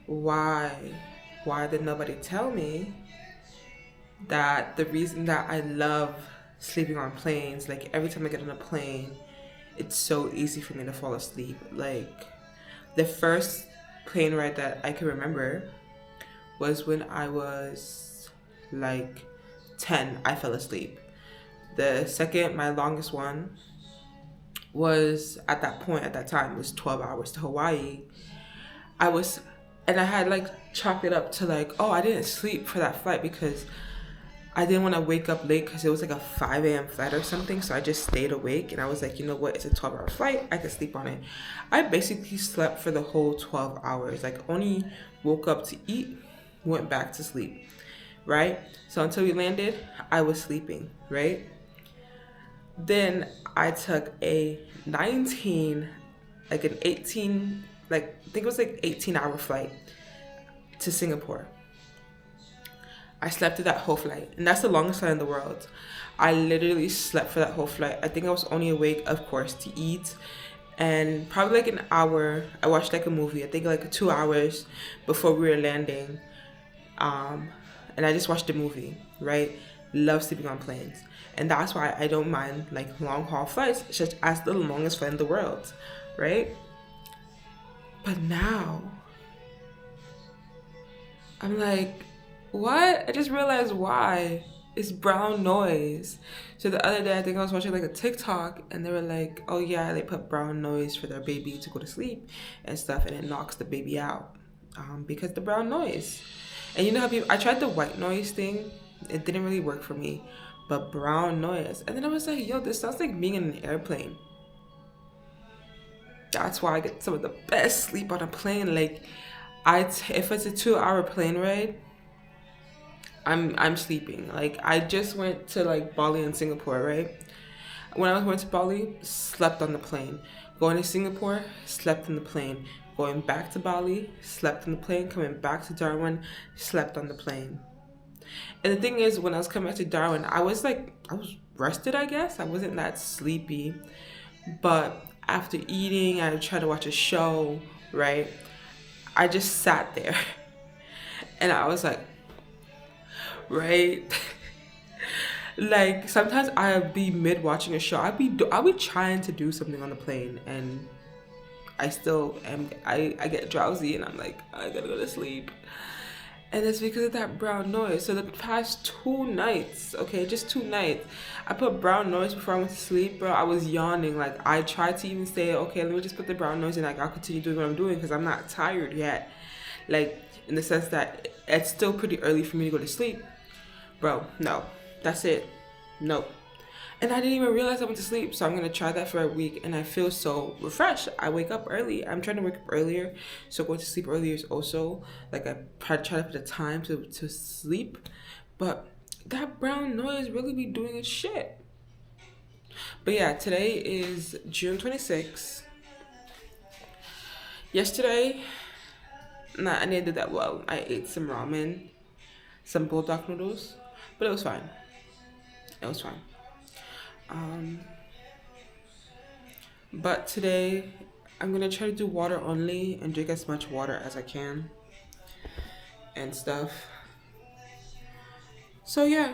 why did nobody tell me that the reason that I love sleeping on planes, like every time I get on a plane, it's so easy for me to fall asleep. Like the first plane ride that I can remember was when I was like 10, I fell asleep. The second, my longest one, was at that point, at that time, was 12 hours to Hawaii. I was, and I had like chalked it up to like, oh, I didn't sleep for that flight because I didn't want to wake up late because it was like a 5 a.m. flight or something. So I just stayed awake and I was like, you know what? It's a 12-hour flight. I can sleep on it. I basically slept for the whole 12 hours. Like, only woke up to eat, went back to sleep, right? So until we landed, I was sleeping, right? Then I took a 19, like an 18, like, I think it was like 18-hour flight to Singapore. I slept through that whole flight, and that's the longest flight in the world. I literally slept for that whole flight. I think I was only awake, of course, to eat, and probably like an hour. I watched like a movie. I think like 2 hours before we were landing, and I just watched the movie. Right, love sleeping on planes, and that's why I don't mind like long haul flights, such as the longest flight in the world, right? But now, I'm like, what? I just realized why. It's brown noise. So the other day, I think I was watching like a TikTok, and they were like, oh yeah, they put brown noise for their baby to go to sleep and stuff, and it knocks the baby out because the brown noise. And you know how people, I tried the white noise thing, it didn't really work for me, but brown noise. And then I was like, yo, this sounds like being in an airplane. That's why I get some of the best sleep on a plane. Like, if it's a 2-hour plane ride, I'm sleeping. Like, I just went to like Bali and Singapore, right? When I was going to Bali, slept on the plane. Going to Singapore, slept on the plane. Going back to Bali, slept on the plane. Coming back to Darwin, slept on the plane. And the thing is, when I was coming back to Darwin, I was rested, I guess. I wasn't that sleepy. But after eating, I tried to watch a show, right? I just sat there. And I was like, right? Like, sometimes I'd be mid watching a show. I'll be trying to do something on the plane, and I still am. I get drowsy, and I'm like, I gotta go to sleep. And it's because of that brown noise. So the past 2 nights, okay, just 2 nights, I put brown noise before I went to sleep, bro. I was yawning. Like, I tried to even say, okay, let me just put the brown noise in. Like, I'll continue doing what I'm doing because I'm not tired yet. Like, in the sense that it's still pretty early for me to go to sleep. Bro, no. That's it. Nope. And I didn't even realize I went to sleep, so I'm gonna try that for a week, and I feel so refreshed. I wake up early. I'm trying to wake up earlier, so going to sleep earlier is also like I try to put a time to sleep, but that brown noise really be doing its shit. But yeah, today is June 26th. Yesterday, nah, I didn't do that well. I ate some ramen, some bulldog noodles, but it was fine. It was fine. Um, but today, I'm gonna try to do water only and drink as much water as I can and stuff. So yeah,